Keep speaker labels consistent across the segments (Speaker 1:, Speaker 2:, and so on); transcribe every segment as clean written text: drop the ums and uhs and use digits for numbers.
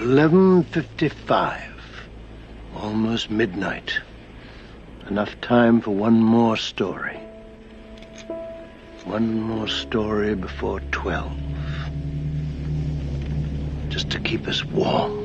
Speaker 1: 11:55. Almost midnight. Enough time for one more story. One more story before 12. Just to keep us warm.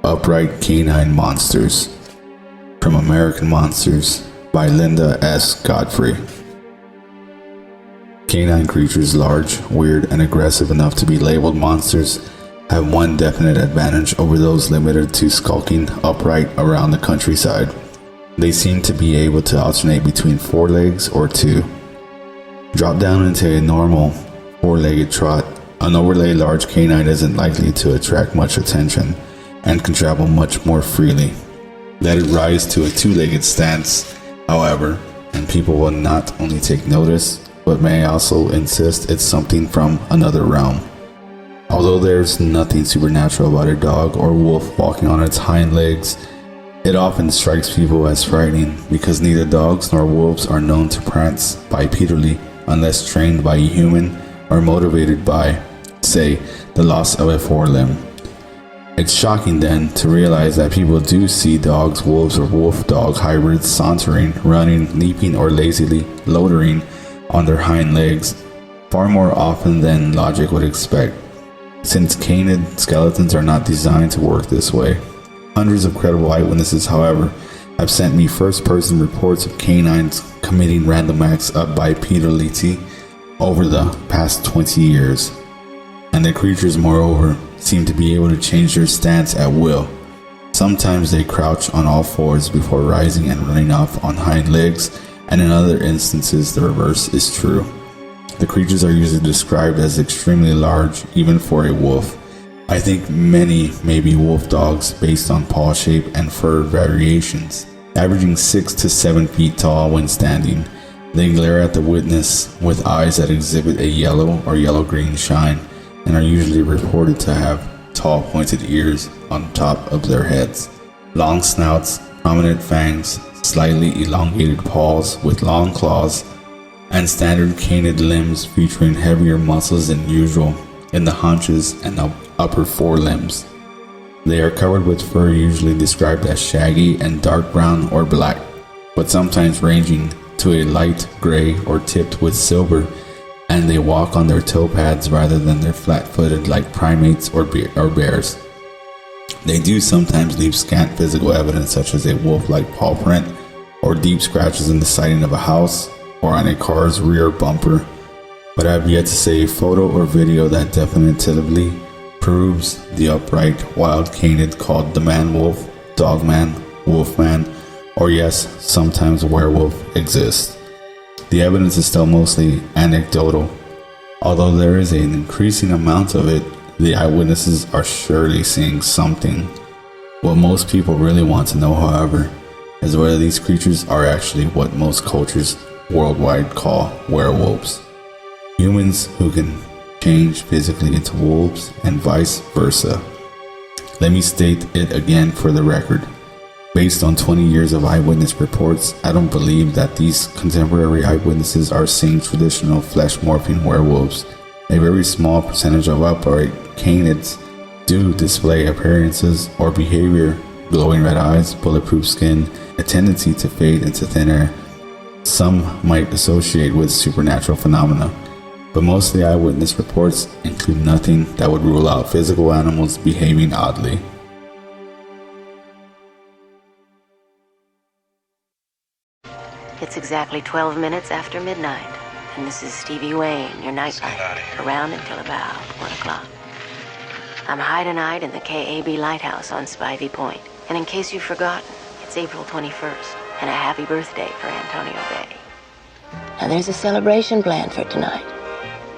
Speaker 2: Upright Canine Monsters from American Monsters by Linda S. Godfrey. Canine creatures large, weird, and aggressive enough to be labeled monsters have one definite advantage over those limited to skulking upright around the countryside. They seem to be able to alternate between 4 legs or 2. Drop down into a normal 4-legged trot. An overly large canine isn't likely to attract much attention and can travel much more freely. Let it rise to a 2-legged stance, however, and people will not only take notice, but may also insist it's something from another realm. Although there's nothing supernatural about a dog or wolf walking on its hind legs, it often strikes people as frightening because neither dogs nor wolves are known to prance bipedally unless trained by a human or motivated by, say, the loss of a forelimb. It's shocking then to realize that people do see dogs, wolves, or wolf-dog hybrids sauntering, running, leaping, or lazily loitering on their hind legs far more often than logic would expect, since canid skeletons are not designed to work this way. Hundreds of credible eyewitnesses, however, have sent me first-person reports of canines committing random acts of bipedality over the past 20 years, and the creatures, moreover, seem to be able to change their stance at will. Sometimes they crouch on all fours before rising and running off on hind legs, and in other instances the reverse is true. The creatures are usually described as extremely large, even for a wolf. I think many may be wolf dogs based on paw shape and fur variations, averaging 6 to 7 feet tall when standing. They glare at the witness with eyes that exhibit a yellow or yellow-green shine, and are usually reported to have tall pointed ears on top of their heads, long snouts, prominent fangs, slightly elongated paws with long claws, and standard canid limbs featuring heavier muscles than usual in the haunches and upper forelimbs. They are covered with fur usually described as shaggy and dark brown or black, but sometimes ranging to a light gray or tipped with silver, and they walk on their toe pads rather than their flat-footed like primates or bears. They do sometimes leave scant physical evidence such as a wolf-like paw print or deep scratches in the siding of a house or on a car's rear bumper, but I have yet to see a photo or video that definitively proves the upright wild canid called the man-wolf, dogman, wolfman, or yes, sometimes werewolf exists. The evidence is still mostly anecdotal. Although there is an increasing amount of it, the eyewitnesses are surely seeing something. What most people really want to know, however, is whether these creatures are actually what most cultures worldwide call werewolves. Humans who can change physically into wolves and vice versa. Let me state it again for the record. Based on 20 years of eyewitness reports, I don't believe that these contemporary eyewitnesses are seeing traditional flesh-morphing werewolves. A very small percentage of upright canids do display appearances or behavior, glowing red eyes, bulletproof skin, a tendency to fade into thin air. Some might associate with supernatural phenomena, but most of the eyewitness reports include nothing that would rule out physical animals behaving oddly.
Speaker 3: It's exactly 12 minutes after midnight, and this is Stevie Wayne, your nightlight, around until about 1 o'clock. I'm high tonight in the KAB Lighthouse on Spivey Point, and in case you've forgotten, it's April 21st, and a happy birthday for Antonio Bay. Now there's a celebration planned for tonight.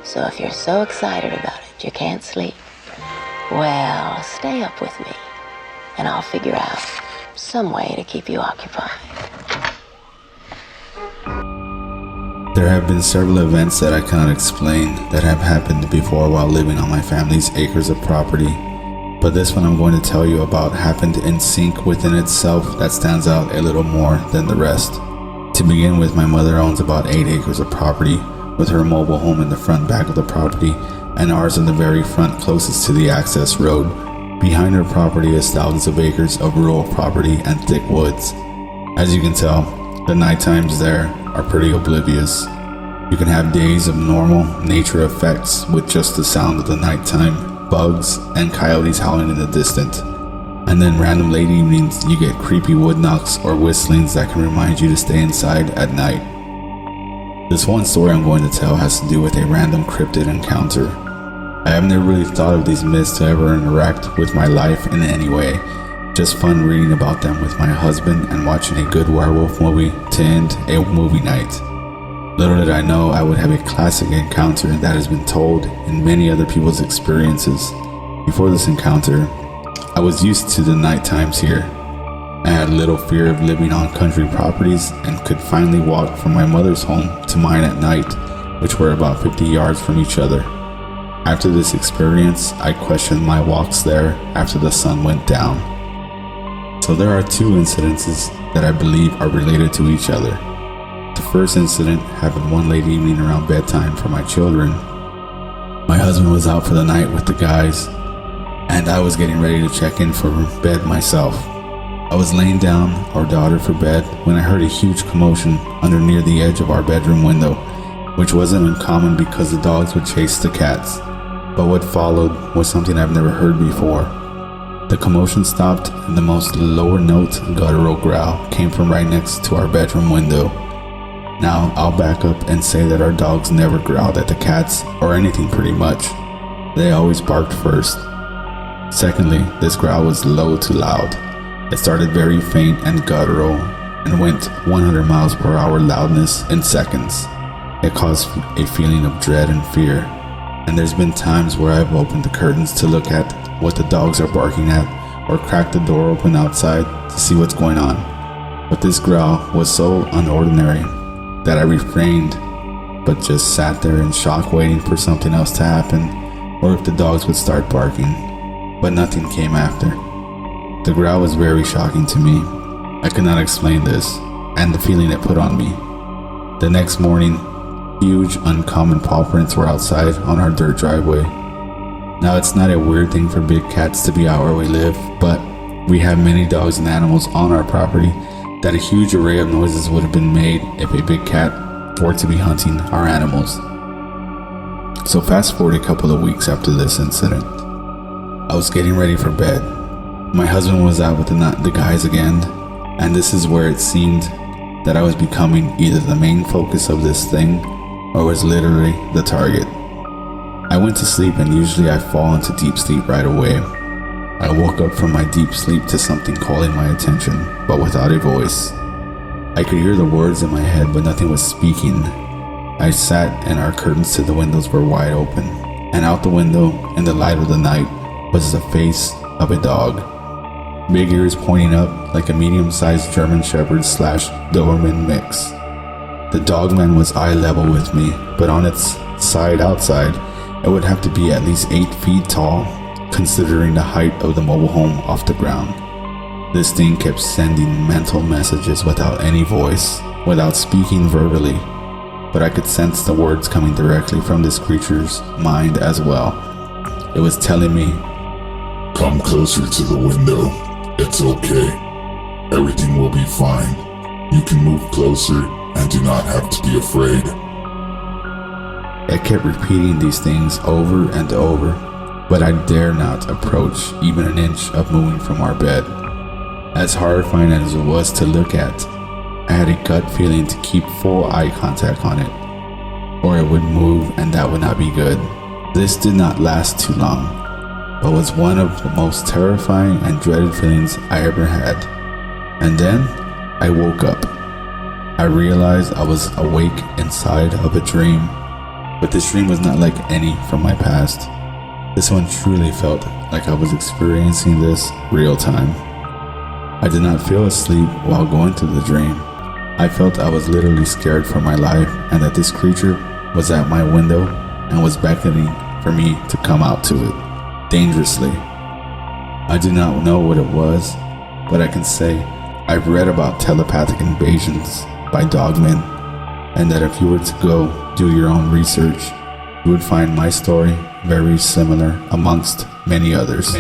Speaker 3: So if you're so excited about it you can't sleep, well, stay up with me, and I'll figure out some way to keep you occupied.
Speaker 2: There have been several events that I cannot explain that have happened before while living on my family's acres of property, but this one I'm going to tell you about happened in sync within itself that stands out a little more than the rest. To begin with, my mother owns about 8 acres of property, with her mobile home in the front back of the property and ours in the very front closest to the access road. Behind her property is thousands of acres of rural property and thick woods. As you can tell, the night times there are pretty oblivious. You can have days of normal nature effects with just the sound of the nighttime, bugs, and coyotes howling in the distance. And then random late evenings you get creepy wood knocks or whistlings that can remind you to stay inside at night. This one story I'm going to tell has to do with a random cryptid encounter. I have never really thought of these myths to ever interact with my life in any way. Just fun reading about them with my husband and watching a good werewolf movie to end a movie night. Little did I know I would have a classic encounter that has been told in many other people's experiences. Before this encounter, I was used to the night times here. I had little fear of living on country properties and could finally walk from my mother's home to mine at night, which were about 50 yards from each other. After this experience, I questioned my walks there after the sun went down. So there are 2 incidences that I believe are related to each other. The first incident happened one late evening around bedtime for my children. My husband was out for the night with the guys, and I was getting ready to check in for bed myself. I was laying down our daughter for bed when I heard a huge commotion under near the edge of our bedroom window, which wasn't uncommon because the dogs would chase the cats. But what followed was something I've never heard before. The commotion stopped and the most lower note guttural growl came from right next to our bedroom window. Now, I'll back up and say that our dogs never growled at the cats or anything pretty much. They always barked first. Secondly, this growl was low to loud. It started very faint and guttural and went 100 miles per hour loudness in seconds. It caused a feeling of dread and fear, and there's been times where I've opened the curtains to look at what the dogs are barking at or cracked the door open outside to see what's going on. But this growl was so unordinary that I refrained, but just sat there in shock waiting for something else to happen or if the dogs would start barking, but nothing came after. The growl was very shocking to me. I could not explain this and the feeling it put on me. The next morning, huge uncommon paw prints were outside on our dirt driveway. Now, it's not a weird thing for big cats to be out where we live, but we have many dogs and animals on our property that a huge array of noises would have been made if a big cat were to be hunting our animals. So fast forward a couple of weeks after this incident. I was getting ready for bed. My husband was out with the guys again, and this is where it seemed that I was becoming either the main focus of this thing or was literally the target. I went to sleep, and usually I fall into deep sleep right away. I woke up from my deep sleep to something calling my attention, but without a voice. I could hear the words in my head, but nothing was speaking. I sat, and our curtains to the windows were wide open, and out the window, in the light of the night, was the face of a dog. Big ears pointing up like a medium-sized German Shepherd / Doberman mix. The Dogman was eye level with me, but on its side outside, it would have to be at least 8 feet tall, considering the height of the mobile home off the ground. This thing kept sending mental messages without any voice, without speaking verbally, but I could sense the words coming directly from this creature's mind as well. It was telling me,
Speaker 4: "Come closer to the window. It's okay. Everything will be fine. You can move closer and do not have to be afraid."
Speaker 2: It kept repeating these things over and over, but I dare not approach even an inch of moving from our bed. As horrifying as it was to look at, I had a gut feeling to keep full eye contact on it, or it would move and that would not be good. This did not last too long, but was one of the most terrifying and dreaded feelings I ever had. And then I woke up. I realized I was awake inside of a dream. But this dream was not like any from my past. This one truly felt like I was experiencing this real time. I did not feel asleep while going through the dream. I felt I was literally scared for my life and that this creature was at my window and was beckoning for me to come out to it, dangerously. I do not know what it was, but I can say I've read about telepathic invasions by Dogman, and that if you were to go do your own research, you would find my story very similar amongst many others.